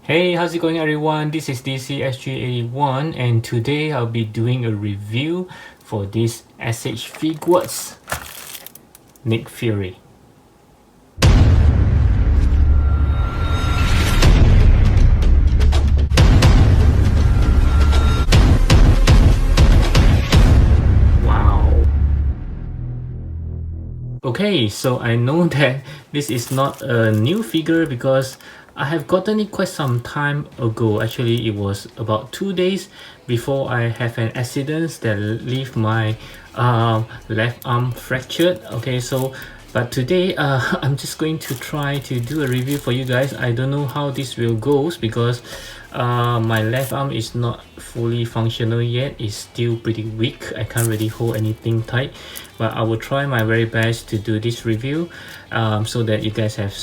Hey, how's it going everyone? This is DCSG81 and today I'll be doing a review for this SH Figuarts Nick Fury. Wow. Okay, so I know that this is not a new figure because I have gotten it quite some time ago. Actually, it was about 2 days before I have an accident that leave my left arm fractured. Okay, so but today I'm just going to try to do a review for you guys. I don't know how this will goes because my left arm is not fully functional yet. It's still pretty weak. I can't really hold anything tight, but I will try my very best to do this review so that you guys have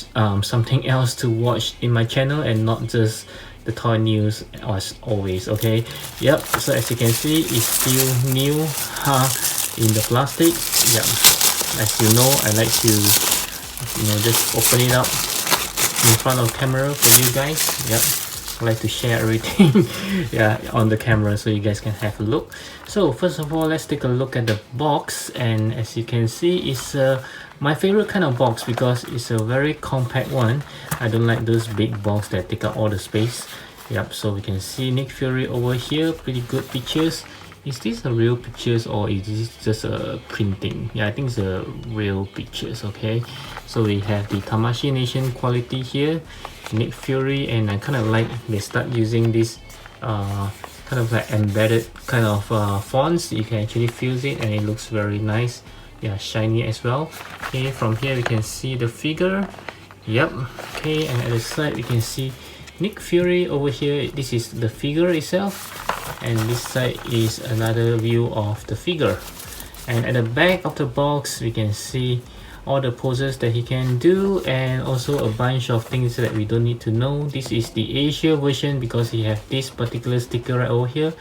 something else to watch in my channel and not just the toy news as always. Okay, yep, so as you can see, it's still new in the plastic. Yeah, as you know, I like to just open it up in front of camera for you guys. Yep, I like to share everything yeah, on the camera so you guys can have a look. So first of all, let's take a look at the box, and as you can see, it's my favorite kind of box because it's a very compact one. I don't like those big box that take up all the space. Yep, so we can see Nick Fury over here, pretty good pictures. Is this a real pictures or is this just a printing? Yeah, I think it's a real pictures. Okay, so we have the Tamashii Nation quality here, Nick Fury, and I kind of like they start using this kind of like embedded kind of fonts. You can actually feel it and it looks very nice. Yeah, shiny as well. Okay, from here we can see the figure. Yep. Okay, and at the side we can see Nick Fury over here. This is the figure itself, and this side is another view of the figure. And at the back of the box we can see all the poses that he can do, and also a bunch of things that we don't need to know. This is the Asia version because he have this particular sticker right over here.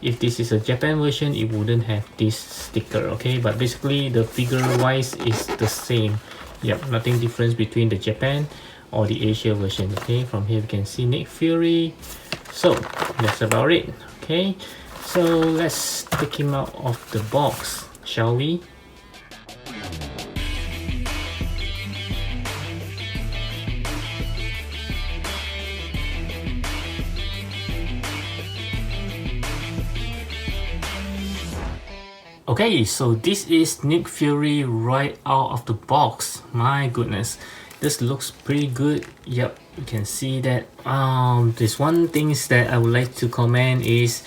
If this is a Japan version, it wouldn't have this sticker. Okay, but basically the figure wise is the same. Yep, nothing difference between the Japan or the Asia version. Okay, from here we can see Nick Fury. So that's about it. Okay, so let's take him out of the box, shall we? Okay, so this is Nick Fury right out of the box. My goodness, this looks pretty good. Yep, you can see that. There's one things that I would like to comment is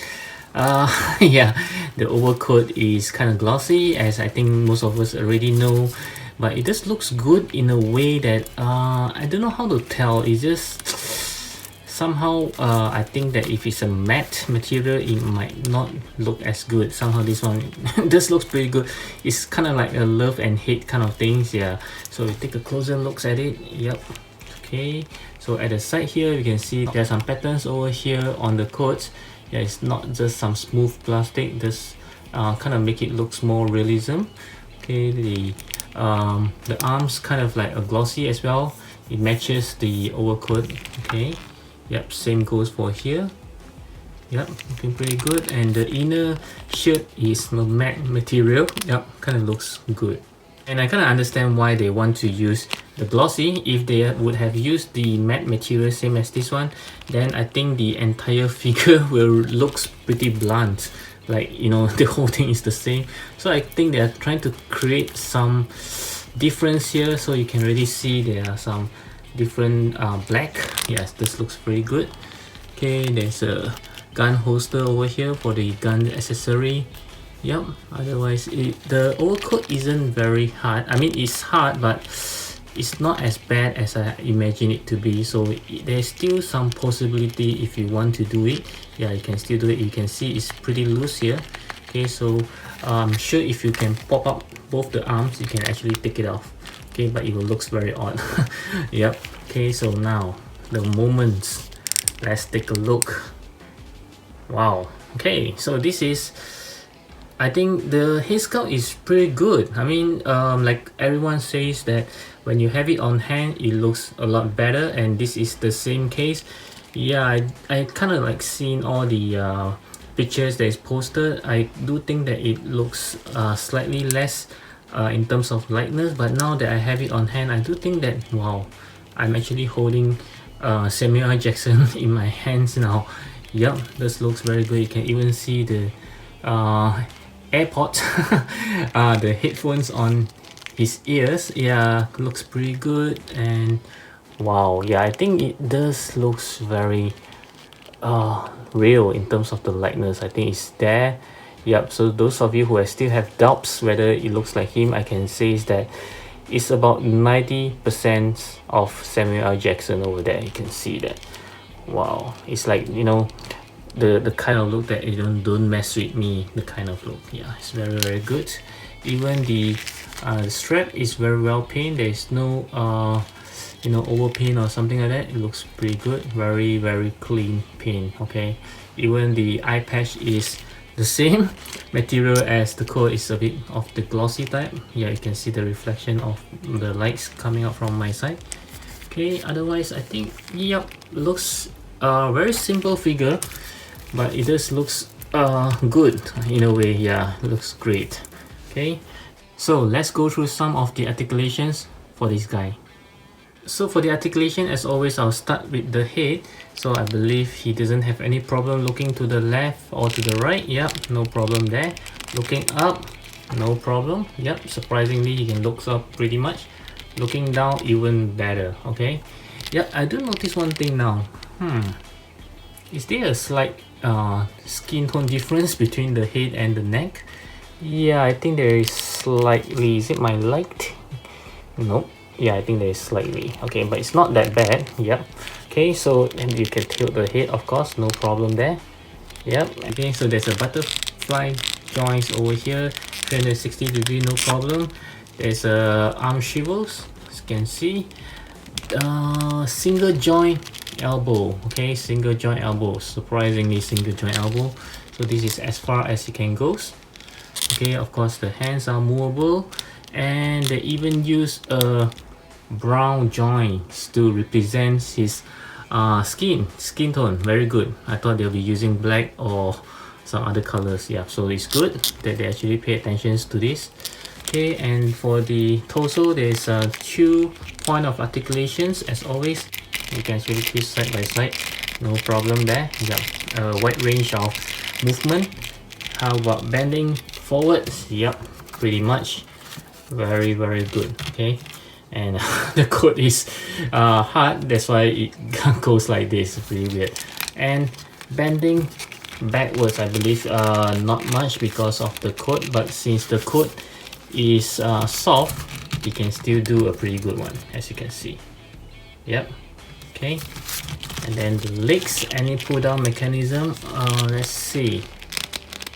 yeah, the overcoat is kind of glossy, as I think most of us already know, but it just looks good in a way that I don't know how to tell. It's just somehow I think that if it's a matte material it might not look as good. Somehow this one this looks pretty good. It's kind of like a love and hate kind of things. Yeah, so we take a closer look at it. Yep. Okay, so at the side here you can see there's some patterns over here on the coat. Yeah, it's not just some smooth plastic. This kind of make it looks more realism. Okay, the arms kind of like a glossy as well. It matches the overcoat. Okay. Yep, same goes for here. Yep, looking pretty good. And the inner shirt is matte material. Yep, kind of looks good. And I kind of understand why they want to use the glossy. If they would have used the matte material same as this one, then I think the entire figure will looks pretty blunt. Like, you know, the whole thing is the same. So I think they are trying to create some difference here, so you can really see there are some different black. Yes, this looks pretty good. Okay, there's a gun holster over here for the gun accessory. Yep, otherwise the overcoat isn't very hard. I mean, it's hard, but it's not as bad as I imagine it to be. So there's still some possibility if you want to do it. Yeah, you can still do it. You can see it's pretty loose here. Okay, so I'm sure if you can pop up both the arms, you can actually take it off. Okay, but it will looks very odd. Yep. Okay, so now the moments. Let's take a look. Wow. Okay, so this is, I think the head sculpt is pretty good. I mean, like everyone says that when you have it on hand, it looks a lot better, and this is the same case. Yeah, I kind of like seen all the pictures that is posted. I do think that it looks slightly less in terms of lightness, but now that I have it on hand, I do think that wow, I'm actually holding Samuel L. Jackson in my hands now. Yep, this looks very good. You can even see the uh, AirPods, the headphones on his ears. Yeah, looks pretty good. And wow, yeah, I think it does looks very real in terms of the likeness. I think it's there. Yep, so those of you who still have doubts whether it looks like him, I can say is that it's about 90% of Samuel L. Jackson over there. You can see that. Wow, it's like, you know, the kind of look that you don't mess with me, the kind of look. Yeah, it's very good. Even the strap is very well painted. There is no you know, overpaint or something like that. It looks pretty good. Very clean paint. Okay, even the eye patch is the same material as the coat. Is a bit of the glossy type. Yeah, you can see the reflection of the lights coming out from my side. Okay, otherwise I think, yep, looks very simple figure, but it just looks good in a way. Yeah, looks great. Okay, so let's go through some of the articulations for this guy. So for the articulation, as always, I'll start with the head. So I believe he doesn't have any problem looking to the left or to the right. Yep, no problem there. Looking up, no problem. Yep, surprisingly he can look up pretty much. Looking down, even better. Okay. Yep, I do notice one thing now. Is there a slight skin tone difference between the head and the neck? Yeah, I think there is slightly. Is it my light? Nope. Yeah, I think there is slightly. Okay, but it's not that bad. Yep. Okay, so and you can tilt the head, of course, no problem there. Yep. Okay, so there's a butterfly joints over here, 360-degree, no problem. There's a arm swivels, as you can see. Single joint elbow. Okay, single joint elbow. Surprisingly, single joint elbow. So this is as far as you can goes. Okay, of course the hands are movable, and they even use a brown joints to represent his skin tone. Very good. I thought they'll be using black or some other colors. Yeah, so it's good that they actually pay attention to this. Okay, and for the torso, there's two point of articulations as always. You can actually twist side by side, no problem there. Yeah, a wide range of movement. How about bending forwards? Yep, pretty much very good. Okay, and the coat is hard, that's why it goes like this. Pretty weird. And bending backwards, I believe not much because of the coat, but since the coat is soft, you can still do a pretty good one, as you can see. Yep. Okay, and then the legs, any pull down mechanism? Let's see.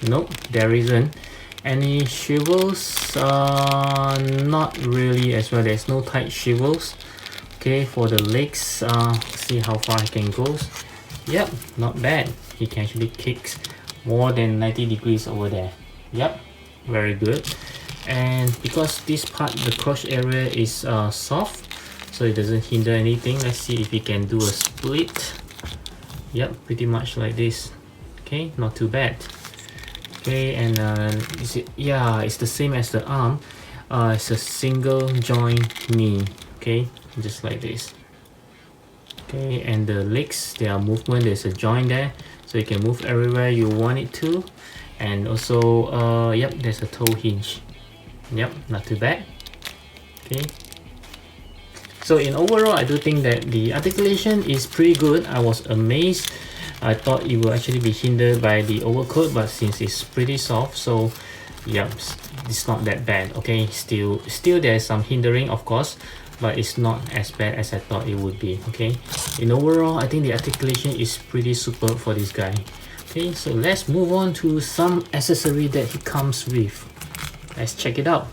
Nope, there isn't any swivels. Not really as well. There's no tight swivels. Okay, for the legs, see how far he can go. Yep, not bad. He can actually kick more than 90 degrees over there. Yep, very good. And because this part, the crotch area is soft, so it doesn't hinder anything. Let's see if he can do a split. Yep, pretty much like this. Okay, not too bad. Okay, and is it? Yeah, it's the same as the arm. It's a single joint knee. Okay, just like this. Okay, and the legs, there are movement. There's a joint there, so you can move everywhere you want it to. And also, yep, there's a toe hinge. Yep, not too bad. Okay. So in overall, I do think that the articulation is pretty good. I was amazed. I thought it will actually be hindered by the overcoat, but since it's pretty soft, so yeah, it's not that bad. Okay, still there's some hindering, of course, but it's not as bad as I thought it would be. Okay, in overall, I think the articulation is pretty superb for this guy. Okay, so let's move on to some accessory that he comes with. Let's check it out.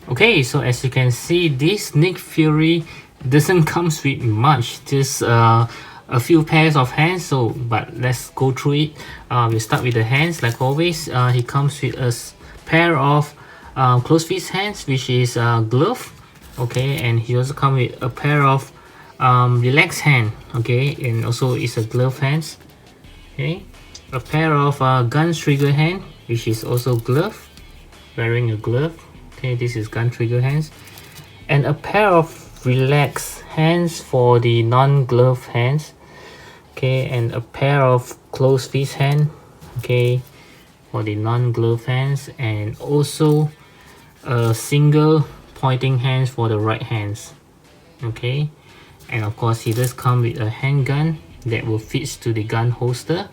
Okay, so as you can see, this Nick Fury doesn't comes with much. Just a few pairs of hands, so but let's go through it. We'll start with the hands like always. He comes with a pair of closed fist hands, which is glove, okay, and he also comes with a pair of relaxed hand, okay, and also it's a glove hands, okay, a pair of gun trigger hand, which is also glove, wearing a glove, okay, this is gun trigger hands, and a pair of relaxed hands for the non-glove hands, okay, and a pair of closed fist hand, okay, for the non-glove hands, and also a single pointing hands for the right hands, okay, and of course he does come with a handgun that will fit to the gun holster,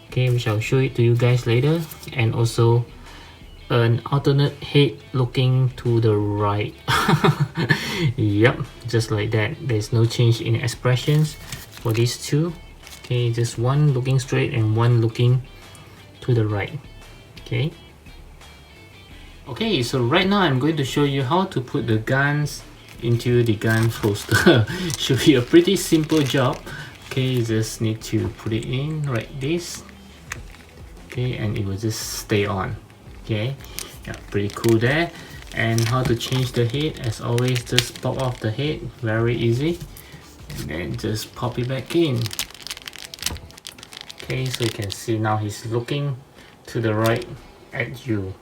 okay, which I'll show it to you guys later, and also an alternate head looking to the right. Yep, just like that. There's no change in expressions for these two, okay, just one looking straight and one looking to the right, okay. Okay, so right now I'm going to show you how to put the guns into the gun holster. Should be a pretty simple job, okay, you just need to put it in like this, okay, and it will just stay on, okay, yeah, pretty cool there. And how to change the head, as always, just pop off the head, very easy, and then just pop it back in, okay, so you can see now he's looking to the right at you.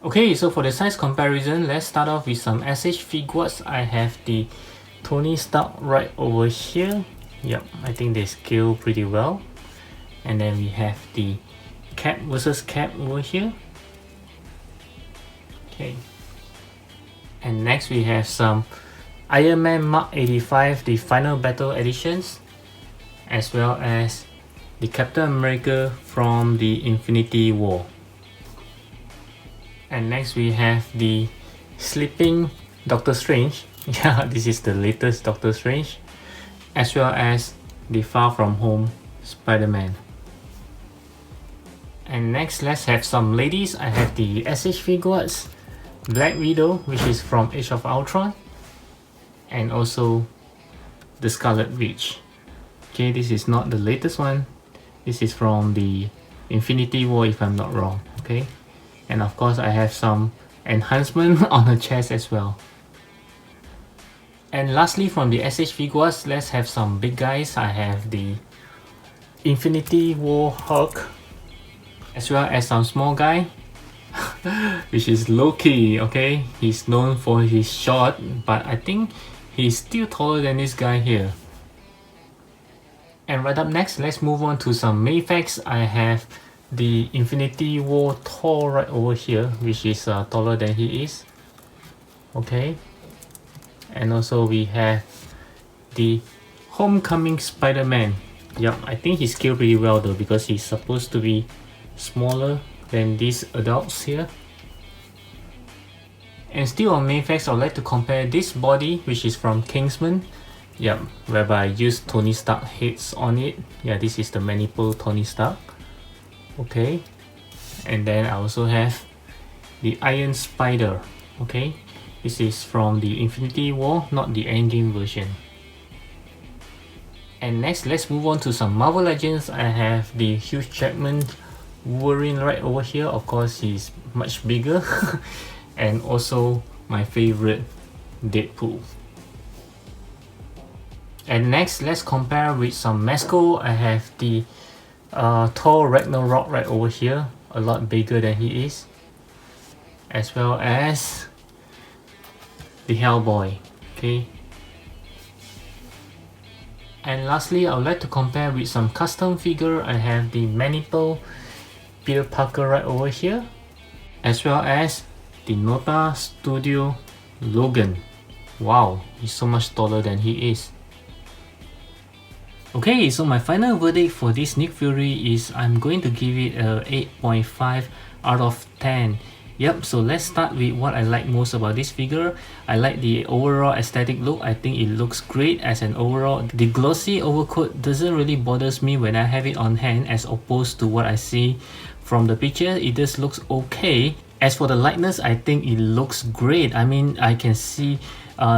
Okay, so for the size comparison, let's start off with some SH Figuarts. I have the Tony Stark right over here. Yep, I think they scale pretty well. And then we have the cap versus cap over here. Okay. And next we have some Iron Man Mark 85, the Final Battle editions, as well as the Captain America from the Infinity War. And next we have the Sleeping Doctor Strange. Yeah, this is the latest Doctor Strange, as well as the Far From Home Spider-Man. And next, let's have some ladies. I have the SH Figuarts Black Widow, which is from Age of Ultron, and also the Scarlet Witch. Okay, this is not the latest one. This is from the Infinity War, if I'm not wrong. Okay, and of course I have some enhancement on her chest as well. And lastly, from the SH Figuarts, let's have some big guys. I have the Infinity War Hulk, as well as some small guy, which is Loki. Okay, he's known for his short, but I think he's still taller than this guy here. And right up next, let's move on to some main facts. I have the Infinity War Thor right over here, which is taller than he is. Okay, and also we have the Homecoming Spider-Man. Yep, I think he scaled pretty well though, because he's supposed to be smaller than these adults here. And still on main facts, I'd like to compare this body, which is from Kingsman. Yep, whereby I used Tony Stark heads on it. Yeah, this is the Maniple Tony Stark. Okay, and then I also have the Iron Spider. Okay, this is from the Infinity War, not the Endgame version. And next, let's move on to some Marvel Legends. I have the Hugh Jackman Wolverine right over here. Of course, he's much bigger. And also my favorite, Deadpool. And next, let's compare with some Mezco. I have the Thor Ragnarok right over here, a lot bigger than he is, as well as the Hellboy. Okay. And lastly, I would like to compare with some custom figure. I have the Maniple Peter Parker right over here, as well as the Nota Studio Logan. Wow, he's so much taller than he is. Okay, so my final verdict for this Nick Fury is I'm going to give it a 8.5 out of 10. Yep, so let's start with what I like most about this figure. I like the overall aesthetic look. I think it looks great as an overall. The glossy overcoat doesn't really bothers me when I have it on hand, as opposed to what I see from the picture. It just looks okay. As for the likeness, I think it looks great. I mean, I can see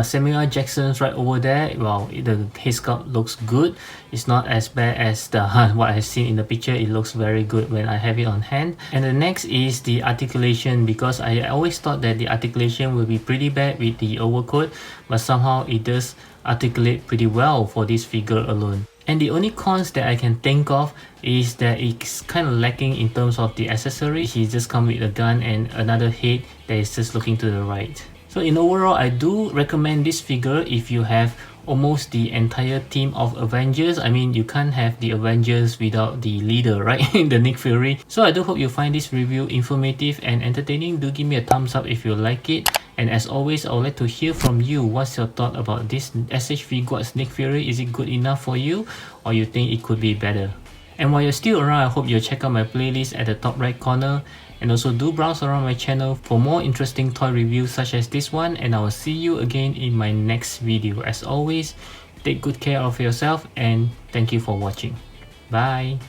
Samuel Jackson's right over there. Well, the head sculpt looks good. It's not as bad as the what I've seen in the picture. It looks very good when I have it on hand. And the next is the articulation, because I always thought that the articulation will be pretty bad with the overcoat, but somehow it does articulate pretty well for this figure alone. And the only cons that I can think of is that it's kind of lacking in terms of the accessories. He just come with a gun and another head that is just looking to the right. So in overall, I do recommend this figure if you have almost the entire team of Avengers. I mean, you can't have the Avengers without the leader, right? The Nick Fury. So I do hope you find this review informative and entertaining. Do give me a thumbs up if you like it. And as always, I would like to hear from you. What's your thought about this SH Figuarts Nick Fury? Is it good enough for you, or you think it could be better? And while you're still around, I hope you'll check out my playlist at the top right corner. And also do browse around my channel for more interesting toy reviews such as this one. And I will see you again in my next video. As always, take good care of yourself and thank you for watching. Bye!